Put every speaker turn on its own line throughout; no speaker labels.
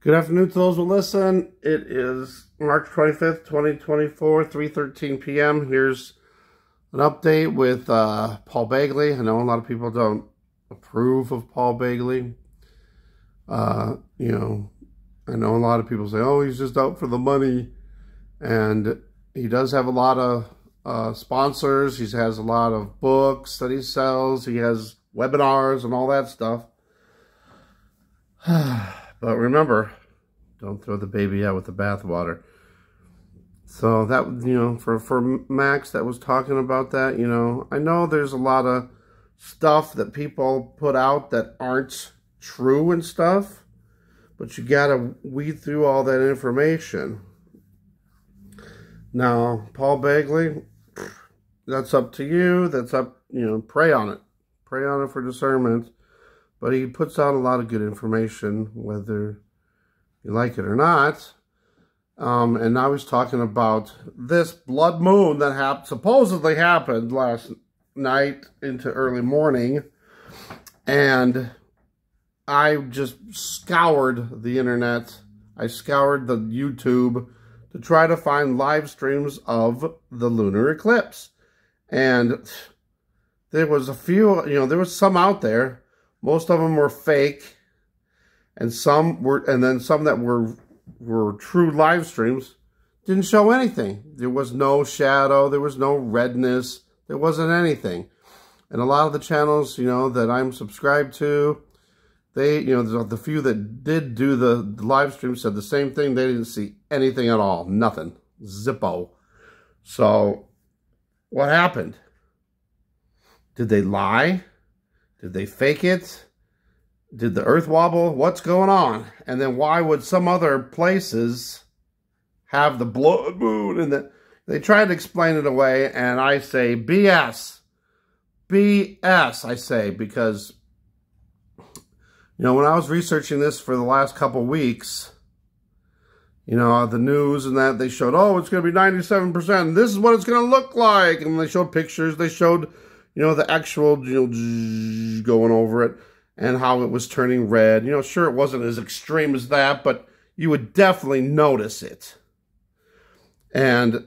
Good afternoon to those who listen. It is March 25th, 2024, 3:13 p.m. Here's an update with Paul Begley. I know a lot of people don't approve of Paul Begley. I know a lot of people say, oh, he's just out for the money. And he does have a lot of sponsors. He has a lot of books that he sells. He has webinars and all that stuff. But remember, don't throw the baby out with the bathwater. So that, for Max that was talking about that, I know there's a lot of stuff that people put out that aren't true and stuff, but you gotta weed through all that information. Now, Paul Begley, that's up to you. That's up, pray on it. Pray on it for discernment. But he puts out a lot of good information, whether you like it or not. And now he's talking about this blood moon that supposedly happened last night into early morning. And I just scoured the internet. I scoured the YouTube to try to find live streams of the lunar eclipse. And there was a few, there was some out there. Most of them were fake, and some that were true live streams didn't show anything. There was no shadow, there was no redness, there wasn't anything. And a lot of the channels, that I'm subscribed to, they, the few that did do the live stream said the same thing. They didn't see anything at all, nothing, zippo. So, what happened? Did they lie? Did they fake it? Did the earth wobble? What's going on? And then why would some other places have the blood moon? And they try to explain it away, and I say BS. BS, I say, because, when I was researching this for the last couple weeks, the news and that, they showed, oh, it's going to be 97%, and this is what it's going to look like. And they showed pictures. They showed the actual, going over it and how it was turning red. Sure, it wasn't as extreme as that, but you would definitely notice it. And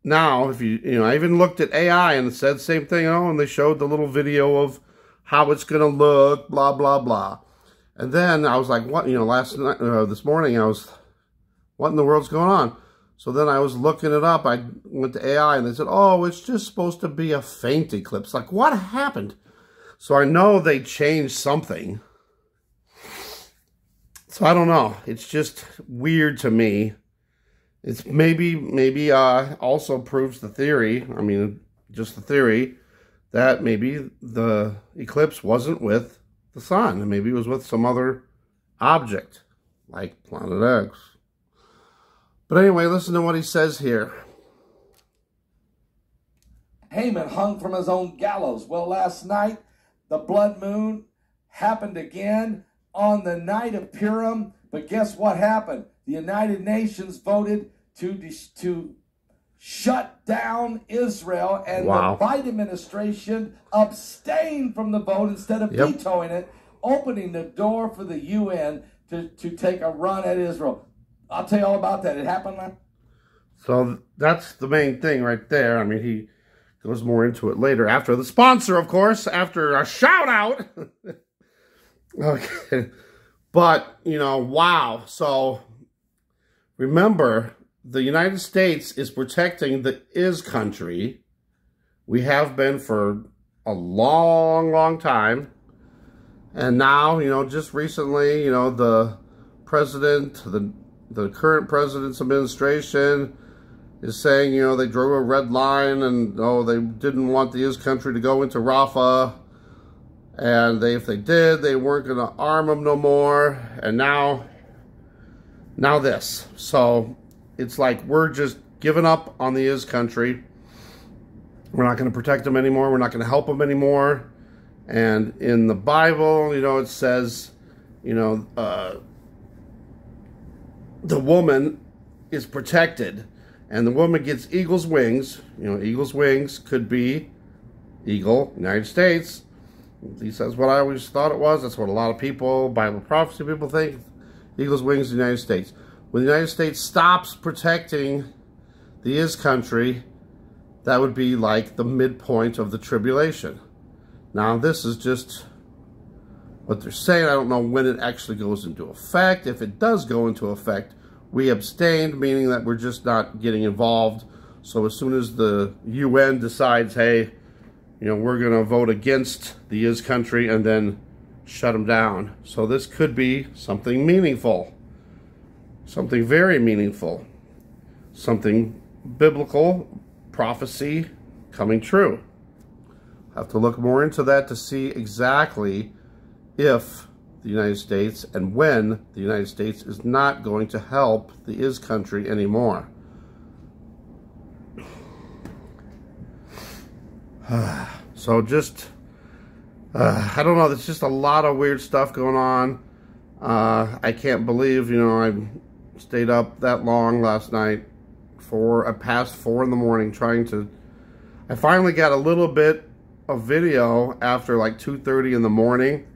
now, if I even looked at AI and it said the same thing, and they showed the little video of how it's going to look, blah, blah, blah. And then I was like, what, last night, this morning, I was, what in the world's going on? So then I was looking it up. I went to AI and they said, oh, it's just supposed to be a faint eclipse. Like, what happened? So I know they changed something. So I don't know. It's just weird to me. It's maybe also proves the theory. I mean, just the theory that maybe the eclipse wasn't with the sun. And maybe it was with some other object like Planet X. But anyway, listen to what he says here.
Haman hung from his own gallows. Well, last night, the blood moon happened again on the night of Purim. But guess what happened? The United Nations voted to shut down Israel. And the Biden administration abstained from the vote instead of vetoing it, opening the door for the UN to take a run at Israel. I'll tell you all about that. It happened like...
So that's the main thing right there. I mean, he goes more into it later. After the sponsor, of course. After a shout out. Okay. But, wow. So, remember, the United States is protecting the is country. We have been for a long, long time. And now, just recently, the president, the current president's administration is saying, they drew a red line and, they didn't want the is country to go into Rafah. And if they did, they weren't going to arm them no more. And now this. So it's like we're just giving up on the is country. We're not going to protect them anymore. We're not going to help them anymore. And in the Bible, it says, the woman is protected, and the woman gets eagle's wings. Eagle's wings could be eagle, United States. At least that's what I always thought it was. That's what a lot of people, Bible prophecy people think. eagle's wings, the United States. When the United States stops protecting the is country, that would be like the midpoint of the tribulation. Now, this is just what they're saying. I don't know when it actually goes into effect. If it does go into effect, we abstained, meaning that we're just not getting involved. So as soon as the UN decides, hey, you know, we're going to vote against the is country and then shut them down. So this could be something meaningful, something very meaningful, something biblical, prophecy coming true. I have to look more into that to see exactly if the United States and when the United States is not going to help the is country anymore. So just, I don't know, there's just a lot of weird stuff going on. I can't believe, you know, I stayed up that long last night past 4 in the morning trying to, I finally got a little bit of video after like 2:30 in the morning,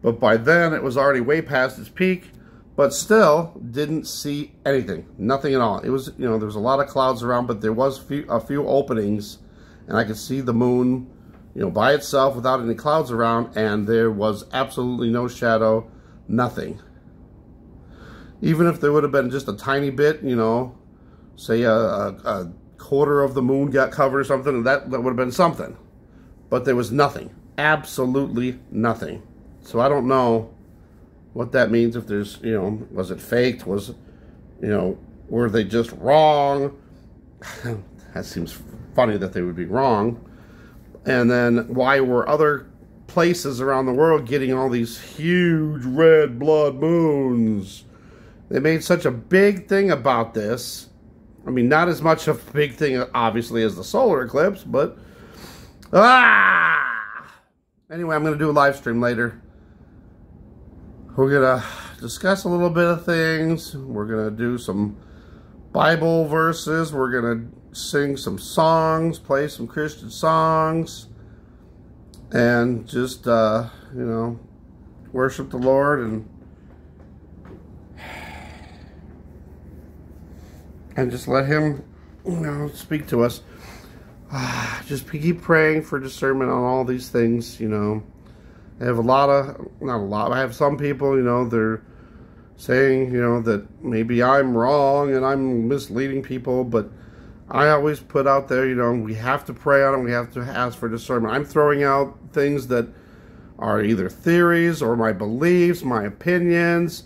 but by then it was already way past its peak, but still didn't see anything, nothing at all. It was, you know, there was a lot of clouds around, but there was a few openings, and I could see the moon, you know, by itself without any clouds around, and there was absolutely no shadow, nothing. Even if there would have been just a tiny bit, you know, say a quarter of the moon got covered or something, that would have been something. But there was nothing, absolutely nothing. So I don't know what that means, if there's, you know, was it faked? Was, you know, were they just wrong? That seems funny that they would be wrong. And then why were other places around the world getting all these huge red blood moons? They made such a big thing about this. I mean, not as much of a big thing, obviously, as the solar eclipse, but... Anyway, I'm going to do a live stream later. We're going to discuss a little bit of things. We're going to do some Bible verses. We're going to sing some songs, play some Christian songs, and just, you know, worship the Lord and just let Him, you know, speak to us. Just keep praying for discernment on all these things, you know. I have I have some people, you know, they're saying, you know, that maybe I'm wrong and I'm misleading people, but I always put out there, you know, we have to pray on it, we have to ask for discernment. I'm throwing out things that are either theories or my beliefs, my opinions.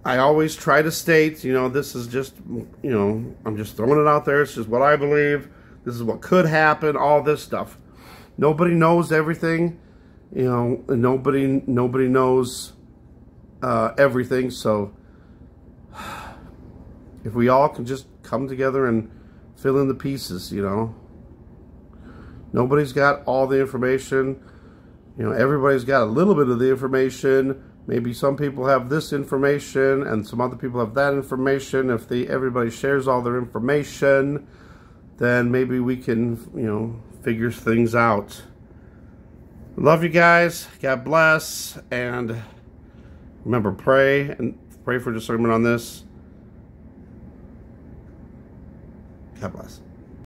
I always try to state, you know, this is just, you know, I'm just throwing it out there. It's just what I believe. This is what could happen, all this stuff. Nobody knows everything, you know, and nobody knows everything. So if we all can just come together and fill in the pieces, you know. Nobody's got all the information. You know, everybody's got a little bit of the information. Maybe some people have this information and some other people have that information. If everybody shares all their information, then maybe we can, you know, figure things out. Love you guys. God bless. And remember, pray for discernment on this. God bless.